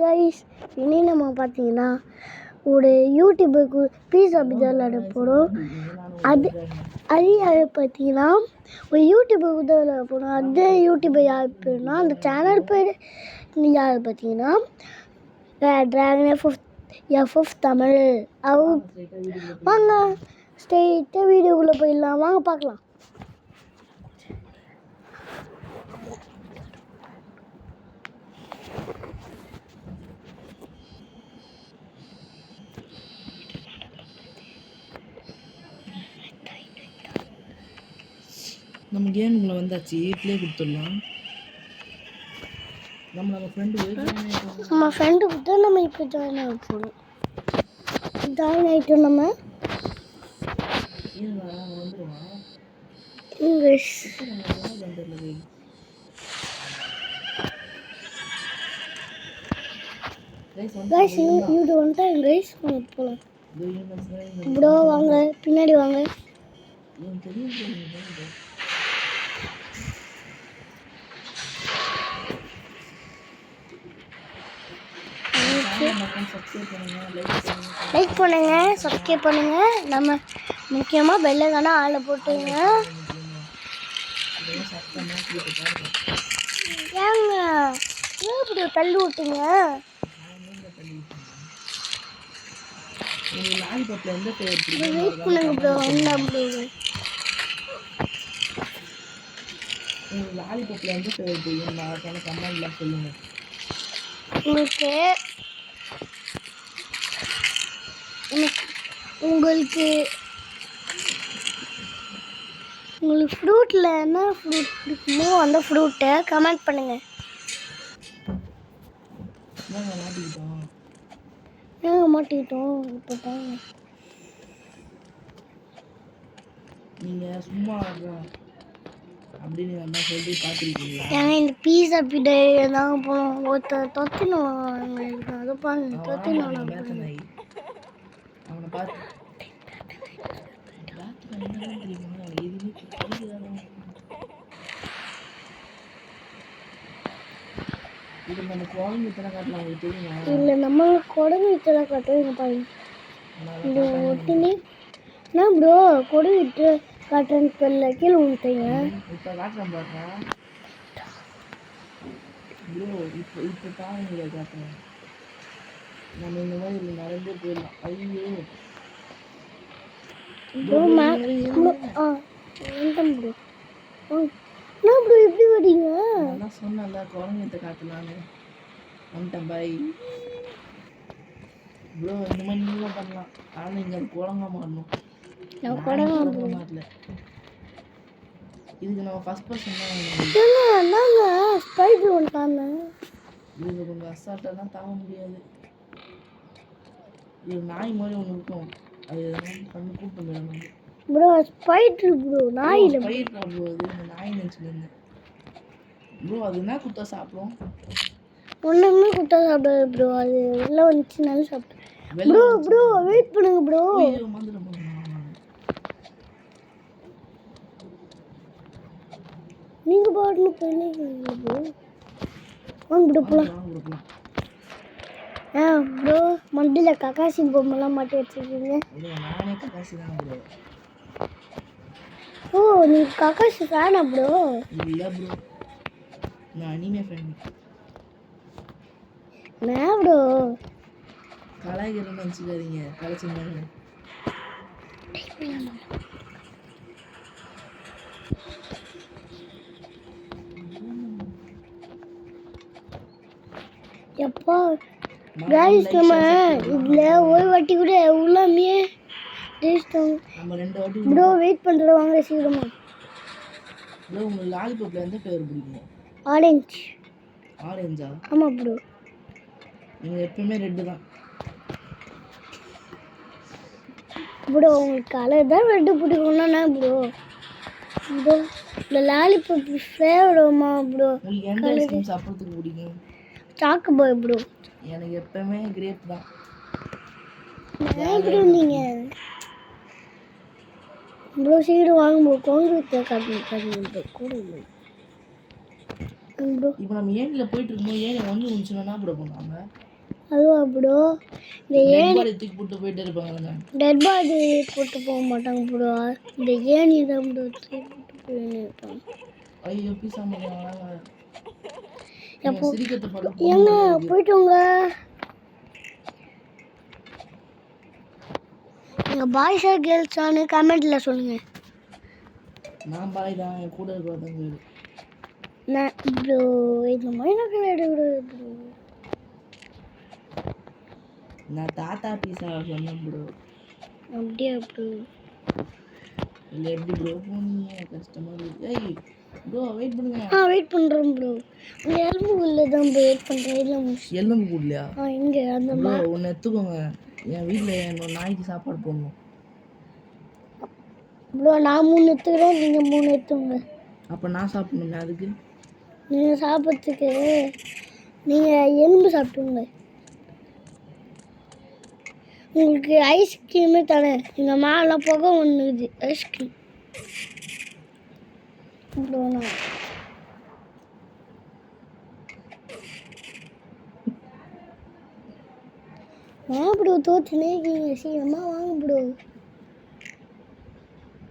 Guys இனி நம்ம பார்த்தீங்கன்னா ஒரு யூடியூபுக்கு பீஸா விளையாட போகிறோம். அது பார்த்தீங்கன்னா ஒரு யூடியூபுக்கு விளையாட போகிறோம். அது யூடியூபை யார் பேருனா அந்த சேனல் பேர் யார் பார்த்தீங்கன்னா ட்ராகன் எஃப்எஃப் தமிழ். வாங்க ஸ்ட்ரெயிட்டாக வீடியோக்குள்ளே போயிடலாம். வாங்க பார்க்கலாம். நம்ம கேமுக்குள்ள வந்தாச்சு. ப்ளே கொடுத்துடலாம். நம்ம ஃப்ரெண்டு கொடுத்தா நம்ம இப்போ ஜாயின் ஆக போகிறோம். ஜாயின் ஆகிட்டோம். நம்ம இங்கிலீஷ் கைஸ் இது வந்துட்டா இங்கிலீஷ் போகலாம். ப்ரோ வாங்க, பின்னாடி வாங்க. லைக் பண்ணுங்க, சப்ஸ்கிரைப் பண்ணுங்க. நம்ம முக்கியமாக பெல்லைக்கான ஆளை போட்டுங்க. ஏங்க இப்படி தள்ளி விட்டுங்க. வெயிட் பண்ணுங்க ப்ரோ. என்ன ப்ரோ லாலிபப்ல வந்து கமெண்ட்ல சொல்லுங்க. உங்களுக்கு ஃப்ரூட்டில் என்ன ஃப்ரூட் பிடிக்குமோ அந்த ஃப்ரூட்டை கமெண்ட் பண்ணுங்க. மாட்டிக்கிட்டோம். இப்போ பாருங்க, நீங்கள் சும்மா அப்படின்னு என்ன சொல்லி பார்த்துருக்கீங்களா? ஏங்க இந்த பீஸா பிடே தாங்க போகணும். ஒருத்தர் தொத்தினோம். அதை பாருங்க, தொத்தினோம். அவனை பார்த்து இல்லை நம்ம குடம்பு வித்தெல்லாம் காட்டுறோம். பாருங்க இந்த ஒட்டினே என்ன ப்ரோ கொடு விட்டு காட்டுறேன்னு தெரியல. கீழே விழுத்தீங்க. இப்போ காட்டுறேன் பாருங்க ப்ரோ. இப்போ பாருங்க காட்டுறேன். நம்ம இந்த மாதிரி நடந்தே போயிடலாம். ஐயோ ப்ரோ என்ன ப்ரோ எப்படி வரீங்க? நான் சொன்னேன்ல குழந்தைகிட்ட காட்டலான்னு வந்துட்டேன். Bye bro. இந்த மாதிரி நீங்களும் பண்ணலாம். ஆனால் இங்கே குழந்தை மாறணும். மாறல. இதுக்கு நம்ம ஃபர்ஸ்ட் பர்சன் தான். நாங்க ஸ்பைடர் வந்துட்டாங்க. இது கொஞ்சம் அசால்ட்டாக தான் தாங்க முடியாது. இது நாய் மாதிரி ஒன்று இருக்கும். அது பண்ணி கூப்பிட்டு போயிடணும் ப்ரோ. ஸ்பைடர் ப்ரோ, நாய் இல்லை. Spider bro. இது இந்த நாய் நினச்சிருந்தேன் ப்ரோ. அது என்ன குத்தா சாப்பிடும்? ஒன்றுமே குத்தா சாப்பிடாது ப்ரோ. அது எல்லாம் வந்துச்சு நல்லா சாப்பிட்டேன் ப்ரோ. ப்ரோ வெயிட் பண்ணுங்க ப்ரோ. நீங்கள் பாட்டுன்னு போயிங்க ப்ரோ. வாங்க ப்ரோ போகலாம். ப்ரோ மண்டியில் கக்காசி பொம்மைலாம் மாட்டி வச்சுருக்கீங்க. நானே கக்காசி தான் ப்ரோ. ஓ நீங்கள் கக்காசி ஃபேனா ப்ரோ? இல்லை ப்ரோ, நான் அனிமே ஃபேன். நான் ப்ரோ கலாய்க்கிறேன்னு நினச்சிக்காதீங்க. கலைச்சிருந்தாங்க. எப்பா கைஸ் நம்ம இதில் ஒரு வாட்டி கூட உள்ளாமே ப்ரோ வெயிட் பண்ணுற. வாங்க சீக்கிரமா ப்ரோ. உங்களுக்கு லாலிபப்ல எந்த ஃப்ளேவர் பிடிக்கும்? ஆரஞ்சு. ஆரஞ்சா? ஆமாம் ப்ரோ. நீங்கள் எப்பவுமே ரெட்டு தான் ப்ரோ. உங்களுக்கு கலர் தான் ரெட்டு பிடிக்கும்னா ப்ரோ. ப்ரோ இந்த லாலிபப் ஃப்ளேவருமா ப்ரோ? உங்களுக்கு எந்த ஐஸ்கிரீம் சாப்பிட்றதுக்கு பிடிக்கும்? Chocobar bro. எனக்கு எப்பவுமே கிரேப் தான். ப்ரோ நீங்கள் ப்ரோ சீக்கிரம் வாங்க ப்ரோ. கோங்கத்தை காட்டுங்க கூட ப்ரோ இப்போ நம்ம ஏணியில் போயிட்டு இருக்கும்போது ஏணி வந்து முடிச்சுன்னா என்ன ப்ரோ பண்ணுவாங்க? அதுவா ப்ரோ இந்த டெட் பாடி தூக்கி போட்டு போயிட்டே இருப்பாங்க. டெட் பாடி போட்டு போக மாட்டாங்க ப்ரோ. இந்த ஏணி தான் ப்ரோ தூக்கி போட்டு போயிருப்பாங்க. ஐயோ பீஸா முடியாங்க. எப்போ சிரிக்கிறத பார்த்து எங்க பொண்ணு இருக்கு. போயிட்டோங்க. நீங்கள் பாய்ஸா கேர்ள்ஸான்னு கமெண்ட்டில் சொல்லுங்கள். நான் பாய் தான், என் கூட இருக்கிறதாங்க. நான் ப்ரோ இந்த மைனக்கில் எடுக்கிறது ப்ரோ. நான் தாத்தா பீஸா சொன்னேன் ப்ரோ. அப்படியா ப்ரோ? இல்லை எப்படி ப்ரோ போனீங்க? கஷ்டமாக இருக்கு. ஏய் ப்ரோ வெயிட் பண்ணுங்க. வெயிட் பண்ணுறோம் ப்ரோ. அந்த எலும்புக்குள்ளே தான் ப்ரோ வெயிட் பண்ணுறேன். இல்லை எலும்பு கூடலையா? இங்கே அந்த ப்ரோ ஒன்று எடுத்துக்கோங்க. என் வீட்டில் என்னோட நாய்க்கு சாப்பாடு போடணும் ப்ரோ. நான் 3 எடுத்துக்கிறேன், நீங்கள் 3 எடுத்துங்க. அப்போ நான் சாப்பிடணுமே அதுக்கு? நீங்கள் சாப்பிட்றதுக்கு நீங்கள் எலும்பு சாப்பிட்டுங்க. உங்களுக்கு ஐஸ்கிரீமே தரேன். எங்கள் மேலாம் புகை ஒன்றுது ஐஸ்கிரீம் ப்ரோ. நான் ப்ரோ தோற்றுனே இருக்கீங்க. சீக்கிரமாக வாங்க ப்ரோ.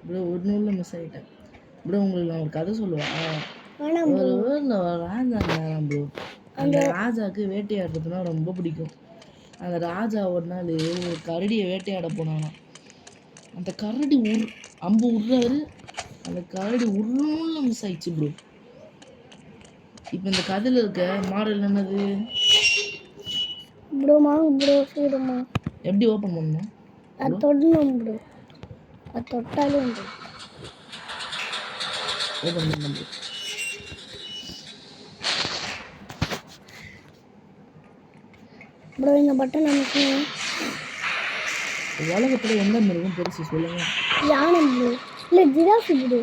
ப்ரோ ஒரு நூலில் மிஸ் ஆகிட்டேன் ப்ரோ. உங்களுக்கு நான் ஒரு கதை சொல்லுவேன். வேணாம் ஒரு ப்ரோ. ஊரில் ஒரு ராஜா இருந்தாராம் ப்ரோ. அந்த ராஜாவுக்கு வேட்டையாடுறதுனா ரொம்ப பிடிக்கும். அந்த ராஜா ஒரு நாள் ஒரு கரடியை வேட்டையாட போனானாம். அந்த கரடி அம்பு விடுறாரு. அந்த கரடி உருளும் மிஸ் ஆயிடுச்சு ப்ரோ. இப்போ இந்த கதையில் இருக்க மாடல் என்னது ப்ரோ? வாங்க ப்ரோ சீக்கிரமா. எப்படி ஓப்பன் பண்ணணும்? அது தொடணும் ப்ரோ. அது தொட்டாலும் ப்ரோ ஓப்பன் பண்ணணும் ப்ரோ. ப்ரோ இந்த பட்டன் அமைக்கணும். உலகத்தில் எந்த மிருகம் பெருசு சொல்லுங்க? யானை ப்ரோ. இல்லை ஜிராஃபி ப்ரோ.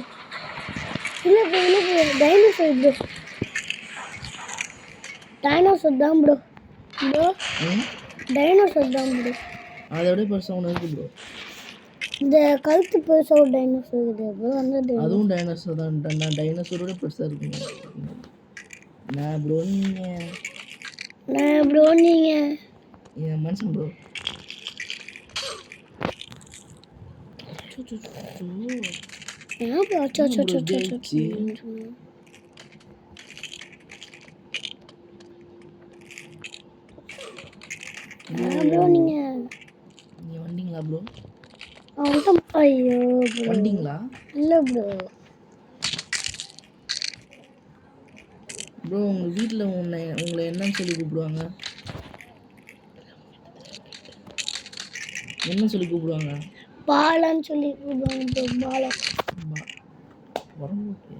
இல்லை ப்ரோ இல்லை ப்ரோ டைனோசர் ப்ரோ. டைனோசர் தான் ப்ரோ. ப்ரோ டைனோசர் தான் ப்ரோ. அதோட பெருசாக ஒன்று இருக்குது ப்ரோ. இந்த கழுத்து பெருசாக ஒரு டைனோசர் இருக்குது ப்ரோ. அந்த அதுவும் டைனோசர் தான். நான் டைனோசரோட பெருசாக இருக்குங்க. நான் ப்ரோ நீங்கள் என் மனுஷன் ப்ரோ. நீ வந்தீங்களா ப்ரோ? ஐயோ வந்தீங்களா? இல்லை ப்ரோ. ப்ரோ உங்கள் வீட்டில் உங்களை என்னன்னு சொல்லி கூப்பிடுவாங்க? என்ன சொல்லி கூப்பிடுவாங்க? பாலான்னு சொல்லி கூப்பிடுவாங்க ப்ரோ. பாலா உடம்புக்கு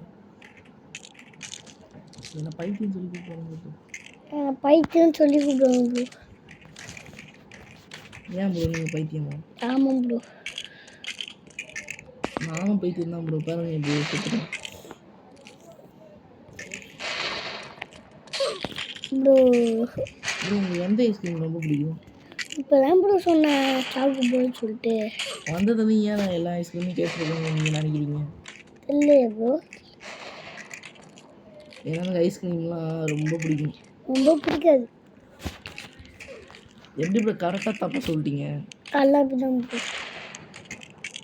என்ன பைத்தியம் சொல்லி கூப்பிடுவாங்க ப்ரோ. பைத்தியம்னு சொல்லி கூப்பிடுவாங்க ப்ரோ. ஏன் ப்ரோ நீங்கள் பைத்தியமா? ஆமாம் ப்ரோ. நானும் பைத்தியம் தான் ப்ரோ. பாருங்க ப்ரோ சுற்றுறேன் ப்ரோ. ப்ரோ உங்களுக்கு எந்த ஐஸ்கிரீம் ரொம்ப பிடிக்கும்? இப்போ தான் ப்ரோ சொன்னேன் சாப்பிட்டு போன்னு சொல்லிட்டு. வந்ததுன்னு ஏன் நான் எல்லா ஐஸ்கிரீமும் கேட்டுருக்கேன்னு நீங்கள் நினைக்கிறீங்க? இல்லையே ப்ரோ. ஏன்னா எனக்கு ஐஸ்கிரீம்லாம் ரொம்ப பிடிக்கும். ரொம்ப பிடிக்காது. எப்படி ப்ரோ கரெக்டாக தப்பாக சொல்லிட்டீங்க? நல்லா அப்படிதான் ப்ரோ.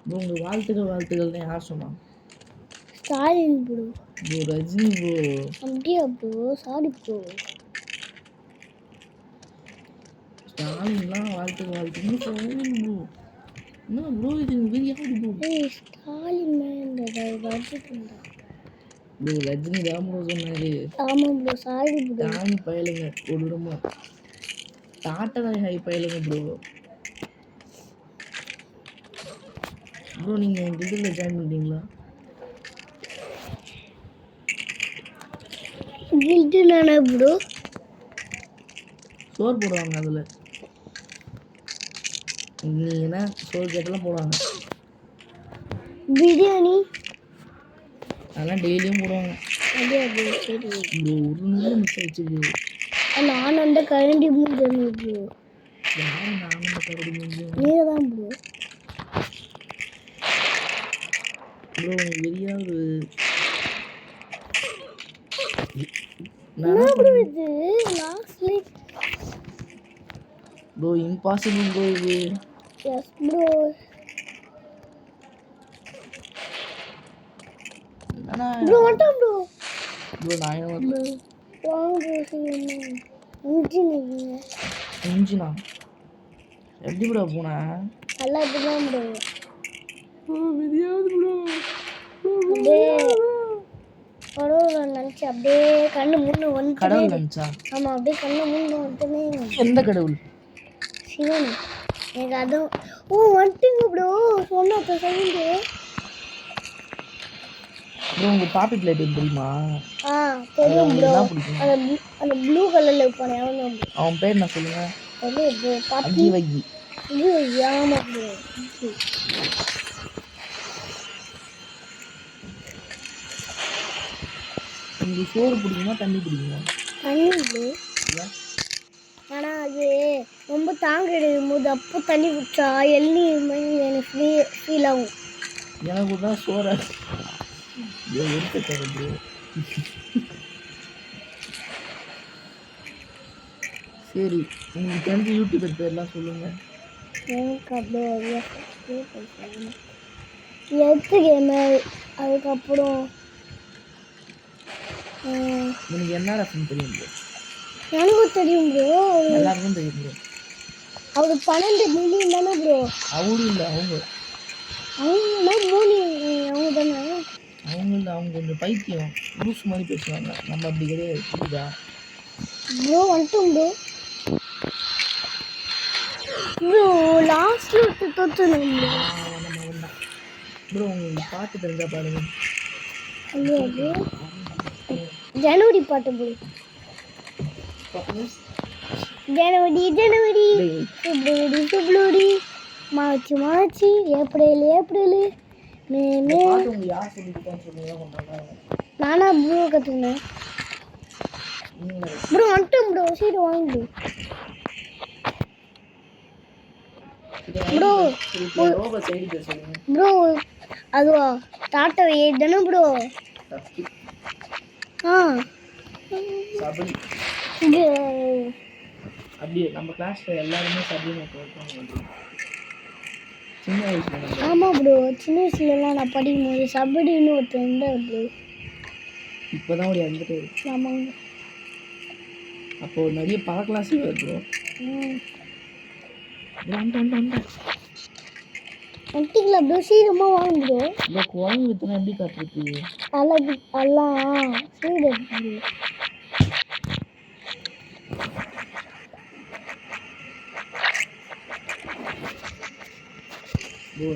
ப்ரோ உங்களுக்கு வாழ்த்துக்கள் தான் யார் சொன்னா? Stalin bro. Bro Rajini bro. அப்படியா ப்ரோ? Sorry bro. ஸ்டாலின்லாம் வாழ்த்துக்கள் ப்ரோ. என்ன ப்ரோ இது வெறியாகுது ப்ரோ. ஸ்டாலின் ரஜினி ப்ரோ ரஜினி தான் ப்ரோ சொன்னாரு. ஆமாம் ப்ரோ. Sorry bro. தானி பயலுங்க கொடூரமா டாட்டா ஹை பயலுங்க ப்ரோ. ப்ரோ நீங்கள் என் கில்டில் ஜாயின் பண்ணிட்டீங்களா? கில்டு நானே ப்ரோ. சோறு போடுவாங்க அதில். நீங்கள் என்ன சோறு கேட்டெல்லாம் போடுவாங்க. பிரியாணி அதெல்லாம் டெய்லியும் போடுவாங்க. அப்படியா ப்ரோ? சரி ப்ரோ ஒரு நிமிஷம் மிஸ் ஆயிடுச்சு ப்ரோ. நான் அந்த கரண்டி மூஞ்சி ப்ரோ. யாரும் நானும் இந்த கரடி முடிஞ்சு நீங்கள் தான் ப்ரோ. ப்ரோ வெறியாவது என்ன ப்ரோ இது லாஸ்ட்லி ப்ரோ இம்பாசிபிள் ப்ரோ இது. எஸ் ப்ரோ என்னடா ப்ரோ வந்துட்டோம் ப்ரோ ப்ரோ நான் என்ன வாங்க ப்ரோ இன்ஜினியரிங் இன்ஜினா எப்படி ப்ரோ போனேன்? நல்லா இதுதான் ப்ரோ விதியாவது ப்ரோ அப்படியே கடவுளை நினச்சி அப்படியே கண்ணு மூணு வந்துட்டே கடவுள் நினச்சா? ஆமாம் அப்படியே கண்ணு மூணு வந்துட்டே எந்த கடவுள்? சிவன் எனக்கு அதுவும் வந்துட்டீங்க ப்ரோ சொன்ன அப்போ சொல்லுங்க ப்ரோ உங்கள் பாப்பி பிளேட் தெரியுமா? தெரியும் ப்ரோ என்ன பிடிக்கும்? அந்த ப்ளூ கலரில் இருப்பானே அவன் அவன் பேர் என்ன சொல்லுங்க? தெரியும் ப்ரோ பாப்பி அக்கி வக்கி. ஆமாம் ப்ரோ உங்களுக்கு சோறு பிடிக்குமா தண்ணி பிடிக்குமா? தண்ணி ப்ரோ ஆனால் அது ரொம்ப தாங்க எடுக்கும் போது அப்போ தண்ணி குடிச்சா எள்ளி மாதிரி எனக்கு ஃபீல் ஆகும். எனக்கு தான் சோறு எடுத்து தரேன் ப்ரோ. சரி உங்களுக்கு தெரிஞ்ச யூடியூபர் பேர்லாம் சொல்லுங்கள். எனக்கு அப்படியே எத்து கேமர் அதுக்கப்புறம் எனக்கு என்ன ரசம் தெரியும் ப்ரோ? எனக்கும் தெரியும் ப்ரோ எல்லாருக்கும் தெரியும் ப்ரோ. அவரு 12 மில்லியன் தானே ப்ரோ? அவரும் இல்லை அவங்க மூணு அவங்க தானே? அவங்க இல்லை அவங்க கொஞ்சம் பைத்தியம் லூஸ் மாதிரி பேசுவாங்க. நம்ம அப்படி கிடையாது புரியுதா ப்ரோ வந்துட்டோம் ப்ரோ ப்ரோ லாஸ்ட்ல தோற்றுனோம் ப்ரோ. ப்ரோ உங்களுக்கு பாட்டு தெரிஞ்சா பாருங்க. ஜனவரி பாட்டு bro. January January February February March March April April May May. நானா ப்ரோ கற்றுனேன் ப்ரோ வந்துட்டோம் ப்ரோ சீட்டு வாங்க ப்ரோ ப்ரோ அதுவா டாட்டா எயிட் தானே ப்ரோ? அப்படியே நம்ம கிளாஸ்ல எல்லாருமே சப்ளிமெண்ட் இருப்பாங்க சின்ன வயசுல. ஆமாம் ப்ரோ சின்ன வயசுலலாம் நான் படிக்கும்போது சபடின்னு ஒருத்தர் இருந்தார் ப்ரோ. இப்போதான் ஒரு இறந்துட்டு. ஆமாங்க. அப்போ நிறைய பார்க்கலாம் செய்வார் ப்ரோ. வந்துட்டீங்களா ப்ரோ சீக்கிரமாக வாங்க ப்ரோ. இல்லை குழம்பு வித்தனா எப்படி காட்டுறது? அழகு எல்லாம் சீடு ப்ரோ.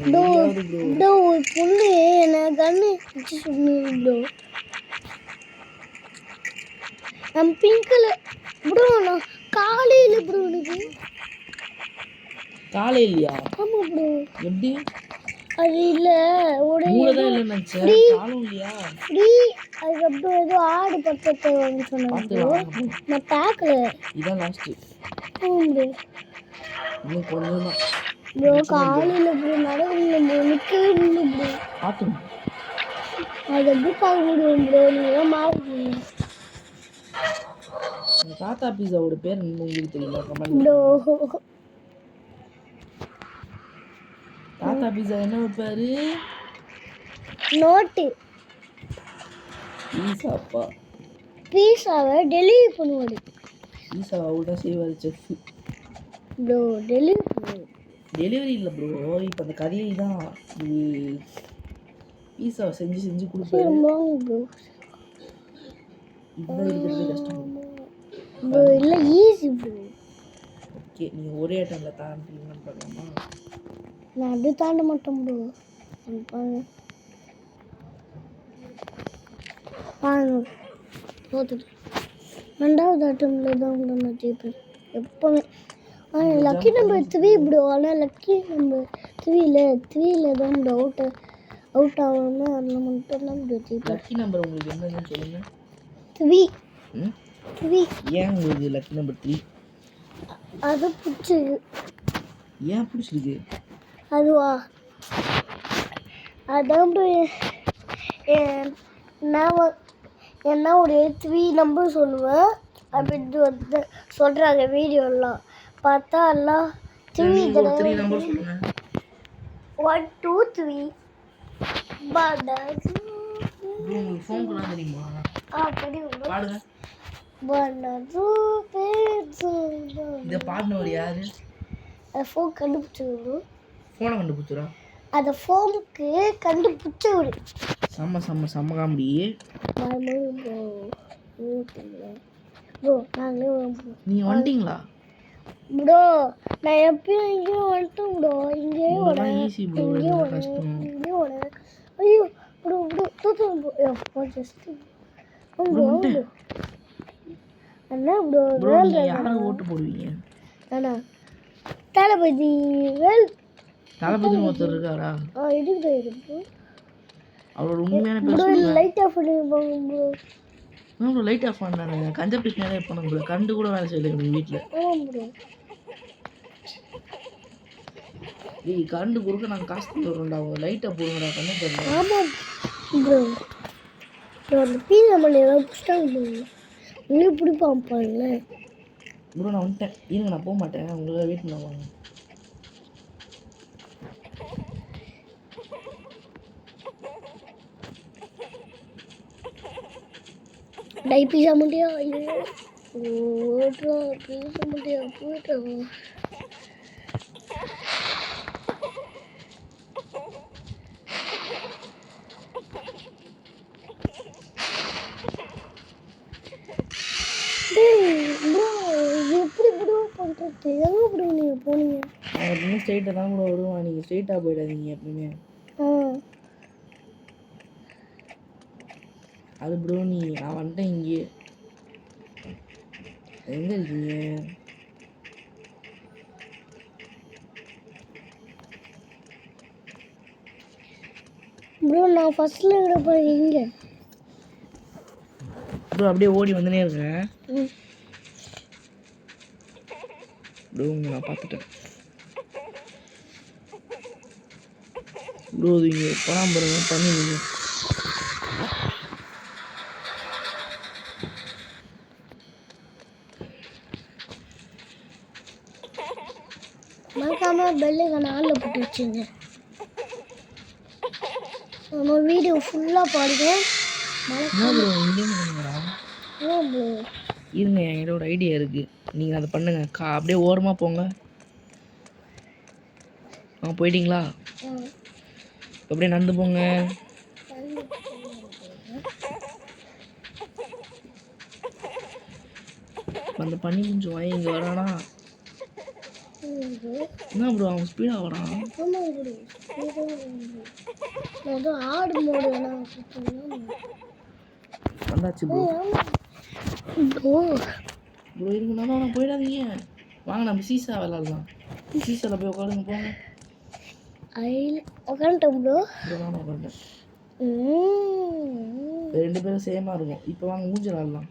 ப்ரோ ஒரு பொண்ணு என்ன கண்ணு வச்சு சொன்னீங்க ப்ரோ. நான் பிங்க் கலர் ப்ரோ நான் காலையில் ப்ரோ எனக்கு காலையிலையா? ஆமாம் ப்ரோ. எப்படி? அது இல்லை ஒரு மூளைதான் இல்லைன்னு நினச்சேன். காலும் இல்லையா? ஃப்ரீ அதுக்கப்புறம் ஏதோ ஆடு பக்கத்தை வந்து சொன்னாங்க ப்ரோ. நான் பார்க்கல. இதான் லாஸ்ட்டு. ப்ரோ இன்னும் கொஞ்சம் தான் ப்ரோ காலையில் ப்ரோ நடக்கல ப்ரோ நிற்கவே இல்லை ப்ரோ. பார்த்துங்க அது எப்படி பார்க்க முடியும் ப்ரோ? நீங்கள் மாறிக்கீங்க தாத்தா பீஸாவோட பேர் என்ன உங்களுக்கு தெரியுமா? ப்ரோ தாத்தா பீஸா என்ன வைப்பாரு? நோட்டு பீஸாப்பா. பீஸாவை டெலிவரி பண்ணுவார். பீஸா அவர் தான் செய்வார் செஃப் ப்ரோ. டெலிவரி பண்ணுவார். டெலிவரி இல்லை ப்ரோ. இப்போ அந்த கதையை தான் இது பீஸாவை செஞ்சு செஞ்சு கொடுப்பாரு. ப்ரோ இதுதான் இருக்கிறது கஷ்டம் ப்ரோ. இல்லை ஈஸி ப்ரோ. ஓகே நீங்கள் ஒரே டைமில் தாண்டிங்கன்னு பார்க்கலாமா? நான் அப்படி தாண்ட மாட்டேன் ப்ரோ. தோத்துட்டு 2வது அட்டம்ல தான் உங்களை நான் ஜெயிப்பேன் எப்போவுமே. ஆனால் லக்கி நம்பர் 3 ப்ரோ. ஆனால் லக்கி நம்பர் 3ல தான் ப்ரோ அவுட் ஆகாமல் அதில் மட்டும் தான் ப்ரோ ஜெயிப்பேன். லக்கி நம்பர் உங்களுக்கு என்னன்னு சொல்லுங்க. 3. ஏன் உங்களுக்கு லக்கி நம்பர் 3? அது பிடிச்சிருக்கு. ஏன் பிடிச்சிருக்கு? அதுவா அதான் ப்ரோ. நான் ஏன்னா ஒரு 3 நம்பர் சொல்லுவேன் அப்படின்னு வந்து சொல்கிறாங்க வீடியோலாம் பார்த்தா எல்லாம் 3 ஒரு 3 நம்பர் சொல்லுங்க. 1 2 3 பனானா ப்ரோ உங்களுக்கு ஃபோன் கூட தெரியுமா? தெரியும் பாடுங்க. பனானா இதை பாடினவர் யாரு? ஃபோன் கண்டுபிடிச்சவரு. ஃபோனை கண்டுபிடிச்சரா? அந்த ஃபோனுக்கு கண்டுபிடிச்சவரு. செம்ம காமெடி. ப்ரோ நாங்கள் நீங்கள் வந்துட்டீங்களா? ப்ரோ நான் எப்பயும் இங்கேயும் வந்துட்டேன் ப்ரோ. இங்கேயும் இதெல்லாம் ஈஸி ப்ரோ, இதெல்லாம் கஷ்டம். இங்கேயும் வரேன். ஐயோ ப்ரோ ப்ரோ தூத்தும் ப்ரோ ஜஸ்ட் ப்ரோ என்ன ப்ரோ ப்ரோ நீங்கள் யாருக்கு ஓட்டு போடுவீங்க? அண்ணா தளபதி தளபதினு ஒருத்தர் இருக்காரா? இருக்கு அவரோட உண்மையான பேர் ப்ரோ. சொல்லுங்க. லைட் ஆஃப் பண்ணிருப்பாங்க ப்ரோ. ப்ரோ லைட் ஆஃப் பண்ணானுங்க. கஞ்ச பிஸ்னாலே இருப்பானுங்க ப்ரோ. கண்டு கூட வேலை செய்யல எங்கள் வீட்டில். ஆமாம் ப்ரோ. ஏய் கரண்டு குறுக்க நாங்கள் காசு தந்து வரோம்டா. அவங்க லைட்டாக போடுங்கடா கண்ணு தெரியல. ஆமாம் ப்ரோ. ப்ரோ அந்த பீஸா மணி ஏதாவது புஸ்டாங்க ப்ரோ. உங்களுக்கு பிடிப்பான் பாருங்க ப்ரோ. நான் வந்துட்டேன். இருங்க நான் போக மாட்டேன். உங்களை வெயிட் பண்ண வாங்க. டை பீஸா முடியா ஓட்றா பீஸா முடியா போய்ட்டா. ப்ரோ எப்படி ப்ரோ பண்ணுறது? எங்கே ப்ரோ நீங்கள் போனீங்க? இன்னும் ஸ்ட்ரெயிட்டாக தான் கூட வருவான். நீங்கள் ஸ்ட்ரெயிட்டாக போயிடாதீங்க எப்பவுமே. அது ப்ரோ நான் வந்துட்டேன். இங்கே எங்கே இருக்கீங்க? ப்ரோ நான் ஃபர்ஸ்ட்ல இருக்கிறப்ப எங்கே ப்ரோ அப்படியே ஓடி வந்துனே இருக்கேன் ப்ரோ. நான் பார்த்துட்டேன் ப்ரோ. இங்கே பராமரிங்க பண்ணிடுங்க. மறக்காம பெல்லைக்கான ஆளில் போட்டு வச்சுங்க. நம்ம வீடியோ ஃபுல்லாக பாருங்க. என்ன ப்ரோ இங்கே பண்ணுங்கடா? ப்ரோ இருங்க என்கிட்ட ஒரு ஐடியா இருக்குது. நீங்கள் அதை பண்ணுங்க. அப்படியே ஓரமாக போங்க. போயிட்டீங்களா? அப்படியே நடந்து போங்க. அந்த பண்ணி கொஞ்சம் வாங்கி இங்கே வரானா? என்ன ப்ரோ அவன் ஸ்பீடாக வரான்? ஆடு மோடு வந்தாச்சு ப்ரோ. ப்ரோ ப்ரோ இருக்குனாலும் நான் போயிடாதீங்க. வாங்க நம்ம சீசா விளாட்லாம். சீசாவில் போய் உட்காருங்க போங்க. உட்காந்துட்டோம் ப்ரோ. ப்ரோ நானும் உட்காந்துட்டேன். 2 பேரும் சேமாக இருக்கும். இப்போ வாங்க ஊஞ்சல் ஆடலாம்.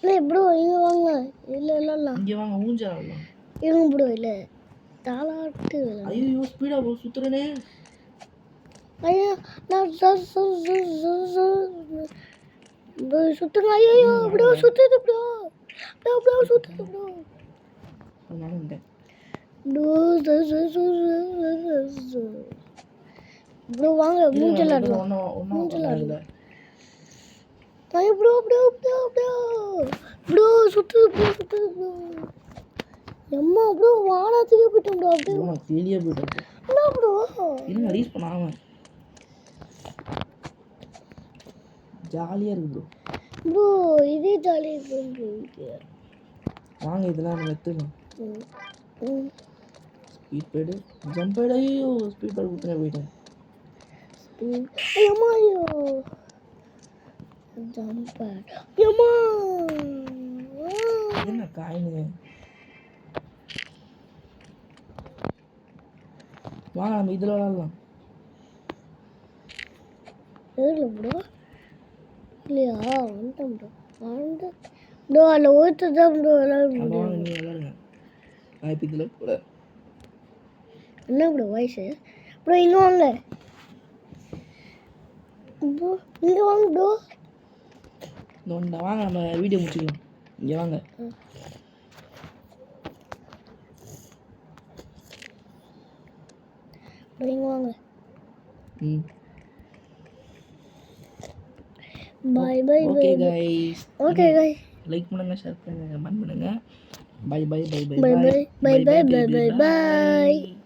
இல்லை ப்ரோ இங்கே வாங்க. இல்லை இல்லைலாம் இங்கே வாங்க ஊஞ்சல் ஆடலாம். இருங்க ப்ரோ. இல்லை தாளாட்டு. ஐயோ ஸ்பீடாக ப்ரோ சுற்றுறனே. ஐயோ நான் சுத்துங்க. ஐயோ ப்ரோ சுத்துது ப்ரோ. ப்ரோ சுத்துது ப்ரோ. நானும் ப்ரோ வாங்க மூஞ்சல் ஆடலாம். மூஞ்சல் ஆடலாம். ஐயோ bro bro bro bro bro சுத்துது ப்ரோ. எம்மா ப்ரோ வானத்துக்கே போயிட்டோம் ப்ரோ. அப்படியே நான் வெளியே போயிட்டேன். என்ன ப்ரோ இருங்க ரீச் பண்ணாம ஜாலியாக இருக்கு ப்ரோ. ப்ரோ இதே ஜாலியாக இருக்கு. வாங்க இதெல்லாம் நம்ம எடுத்துக்கலாம். Speed pad jump pad. ஐயோ ஸ்பீட் பேடு கொடுத்துனே போயிட்டேன். ஐயம்மா ஐயோ ஜம்ப் பேட். ஐயம்மா என்ன காயினு? வாங்க நம்ம இதில் விளாட்லாம். எதில் ப்ரோ? இல்லையா வந்துட்டேன் ப்ரோ. ப்ரோ அதில் ஒருத்து தான் ப்ரோ விளாட முடியும். நீங்கள் விளாடுங்க. நான் இப்போ இதில் கூட என்ன ப்ரோ வயசு ப்ரோ? இங்கே வாங்க. ப்ரோ இங்கே வாங்க ப்ரோ. இந்த வாங்க நம்ம வீடியோ முடிச்சுக்கலாம். இங்கே வாங்க. இங்கே வாங்க. ம் bye bye okay guys. Okay guys. Like பண்ணுங்க, ஷேர் பண்ணுங்க, கமெண்ட் பண்ணுங்க. Bye bye bye bye bye bye bye bye bye bye by.